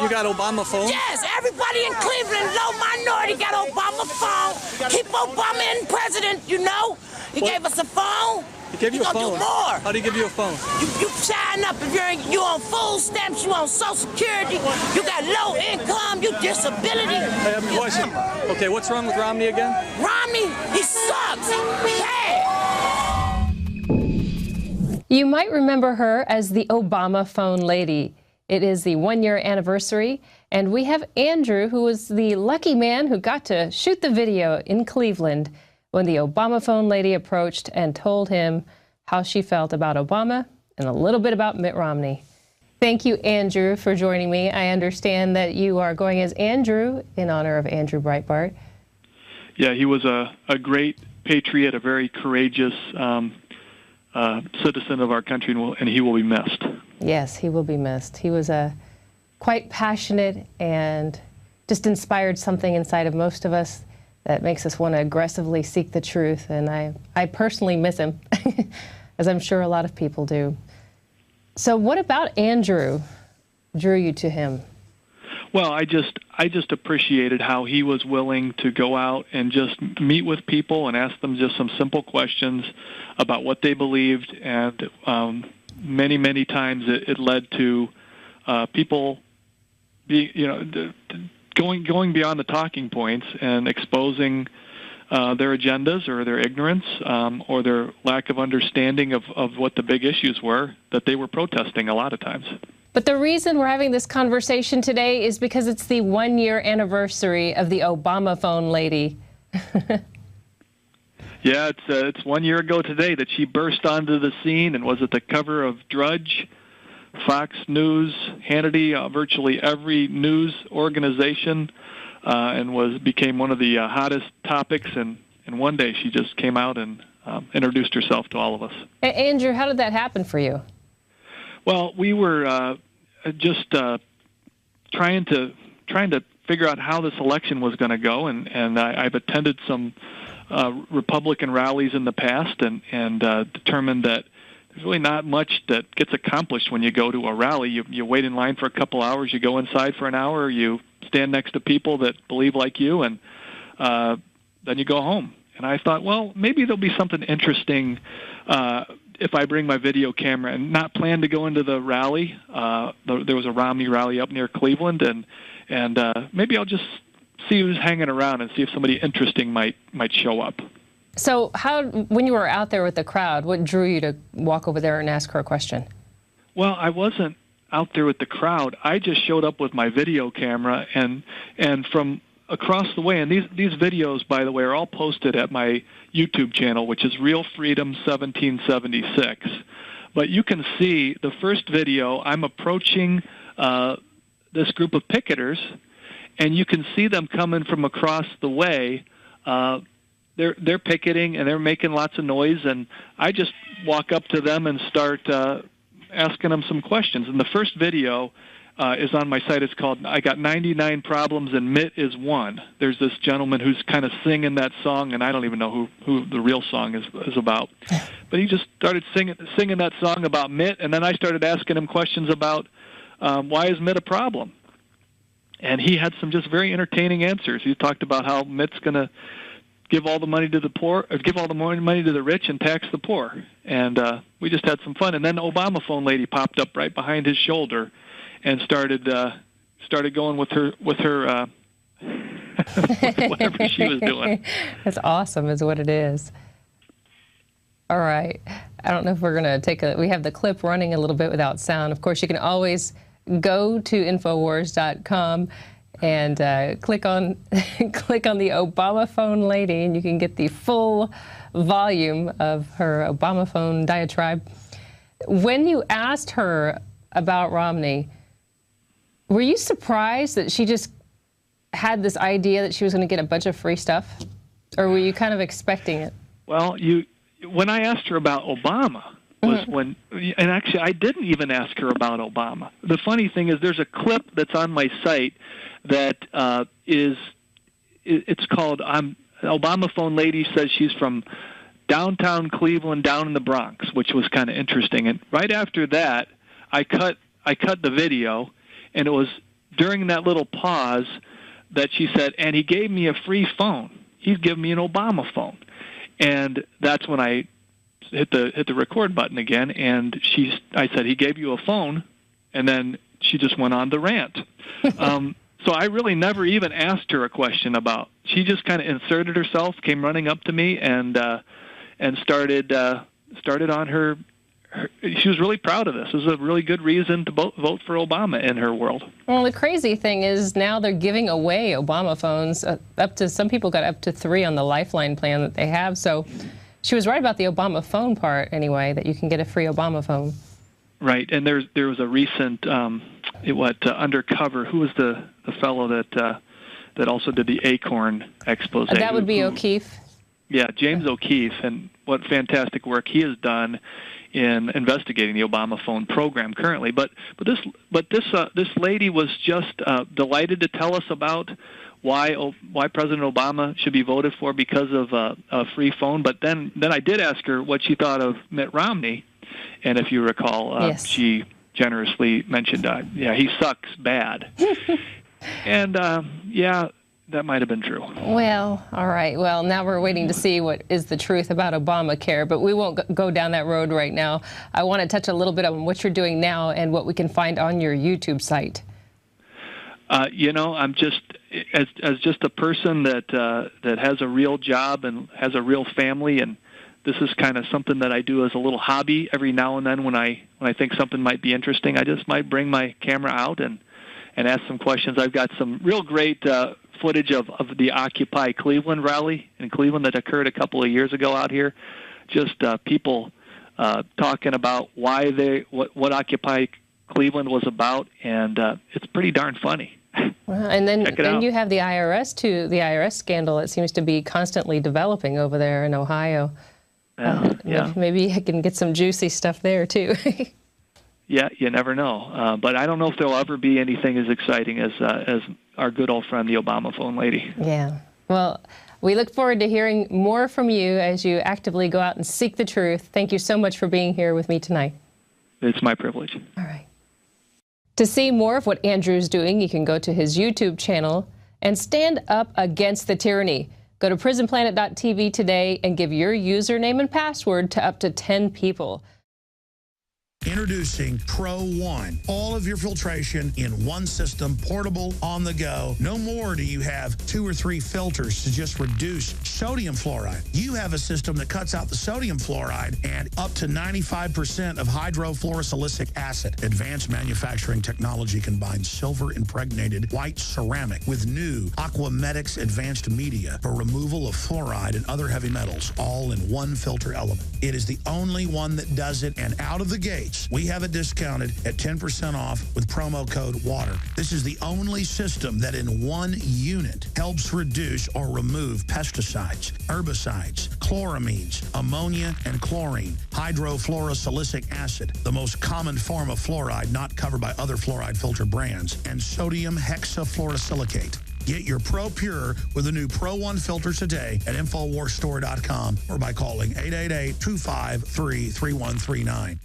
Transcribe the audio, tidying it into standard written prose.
got Obama phone? Yes, everybody in Cleveland, low minority, got Obama phone. Keep Obama in president, you know. He gave us a phone. He gave you a phone? Do more. How did he give you a phone? You sign up if you on food stamps, you on Social Security, you got low income, you disability. I have a question. Okay, what's wrong with Romney again? Romney, he sucks. Bad. You might remember her as the Obama phone lady. It is the one-year anniversary, and we have Andrew, who was the lucky man who got to shoot the video in Cleveland when the Obama phone lady approached and told him how she felt about Obama and a little bit about Mitt Romney. Thank you, Andrew, for joining me. I understand that you are going as Andrew in honor of Andrew Breitbart. Yeah, he was a great patriot, a very courageous citizen of our country, and he will be missed. Yes, he will be missed. He was quite passionate and just inspired something inside of most of us that makes us want to aggressively seek the truth. And I personally miss him, as I'm sure a lot of people do. So what about Andrew drew you to him? Well, I just appreciated how he was willing to go out and just meet with people and ask them just some simple questions about what they believed, and many times it led to people going beyond the talking points and exposing their agendas or their ignorance or their lack of understanding of what the big issues were that they were protesting a lot of times. But the reason we're having this conversation today is because it's the one-year anniversary of the Obama phone lady. Yeah, it's 1 year ago today that she burst onto the scene and was at the cover of Drudge, Fox News, Hannity, virtually every news organization, and became one of the hottest topics. And one day she just came out and introduced herself to all of us. Andrew, how did that happen for you? Well, we were just trying to figure out how this election was going to go, and I've attended some Republican rallies in the past, and determined that there's really not much that gets accomplished when you go to a rally. You wait in line for a couple hours, you go inside for an hour, you stand next to people that believe like you, and then you go home. And I thought, well, maybe there'll be something interesting if I bring my video camera, and not plan to go into the rally. There was a Romney rally up near Cleveland, and maybe I'll just see who's hanging around and see if somebody interesting might show up. So when you were out there with the crowd, what drew you to walk over there and ask her a question? Well, I wasn't out there with the crowd. I just showed up with my video camera, and from across the way, and these videos, by the way, are all posted at my YouTube channel, which is Real Freedom 1776. But you can see the first video, I'm approaching this group of picketers, and you can see them coming from across the way. They're picketing, and they're making lots of noise, and I just walk up to them and start asking them some questions. And the first video is on my site. It's called I Got 99 Problems and Mitt is One. There's this gentleman who's kind of singing that song, and I don't even know who the real song is about. But he just started singing that song about Mitt, and then I started asking him questions about why is Mitt a problem? And he had some just very entertaining answers. He talked about how Mitt's going to give all the money to the poor, or give all the money to the rich and tax the poor. And we just had some fun. And then the Obama phone lady popped up right behind his shoulder and started going with her whatever she was doing. That's awesome, is what it is. All right. I don't know if we're going to we have the clip running a little bit without sound. Of course, you can always go to Infowars.com and click on the Obama phone lady, and you can get the full volume of her Obama phone diatribe. When you asked her about Romney, were you surprised that she just had this idea that she was going to get a bunch of free stuff, or were you kind of expecting it? Well, when I asked her about Obama was when, and actually I didn't even ask her about Obama. The funny thing is there's a clip that's on my site that it's called Obama phone lady says she's from downtown Cleveland down in the Bronx, which was kind of interesting. And right after that, I cut the video, and it was during that little pause that she said, and he gave me a free phone. He's given me an Obama phone. And that's when I hit the record button again, and I said, he gave you a phone, and then she just went on the rant. So I really never even asked her a question about. She just kind of inserted herself, came running up to me, and started on her. She was really proud of this. It was a really good reason to vote for Obama in her world. Well, the crazy thing is now they're giving away Obama phones. Some people got up to 3 on the Lifeline plan that they have. So she was right about the Obama phone part anyway, that you can get a free Obama phone. Right, and there was a recent undercover. Who was the fellow that also did the Acorn expose? That would be O'Keefe. Yeah, James O'Keefe, and what fantastic work he has done in investigating the Obama phone program currently. But this lady was just delighted to tell us about why President Obama should be voted for because of a free phone. But then I did ask her what she thought of Mitt Romney, and if you recall, yes. She generously mentioned, he sucks bad. And that might have been true. Well, all right. Well, now we're waiting to see what is the truth about Obamacare, but we won't go down that road right now. I want to touch a little bit on what you're doing now and what we can find on your YouTube site. I'm just as just a person that has a real job and has a real family, and this is kind of something that I do as a little hobby every now and then when I think something might be interesting. I just might bring my camera out and ask some questions. I've got some real great footage of the Occupy Cleveland rally in Cleveland that occurred a couple of years ago out here. Just people talking about what Occupy Cleveland was about, and it's pretty darn funny. Well, and then you have the IRS too. The IRS scandal, it seems to be constantly developing over there in Ohio. Yeah. Maybe I can get some juicy stuff there too. Yeah, you never know. But I don't know if there'll ever be anything as exciting as our good old friend, the Obama phone lady. Yeah. Well, we look forward to hearing more from you as you actively go out and seek the truth. Thank you so much for being here with me tonight. It's my privilege. All right. To see more of what Andrew's doing, you can go to his YouTube channel and stand up against the tyranny. Go to prisonplanet.tv today and give your username and password to up to 10 people. Introducing Pro One. All of your filtration in one system, portable, on the go. No more do you have 2 or 3 filters to just reduce sodium fluoride. You have a system that cuts out the sodium fluoride and up to 95% of hydrofluorosilicic acid. Advanced manufacturing technology combines silver-impregnated white ceramic with new Aquamedics advanced media for removal of fluoride and other heavy metals, all in one filter element. It is the only one that does it, and out of the gate, we have it discounted at 10% off with promo code WATER. This is the only system that in one unit helps reduce or remove pesticides, herbicides, chloramines, ammonia, and chlorine, hydrofluorosilicic acid, the most common form of fluoride not covered by other fluoride filter brands, and sodium hexafluorosilicate. Get your Pro Pure with the new Pro One filter today at InfoWarsStore.com or by calling 888-253-3139.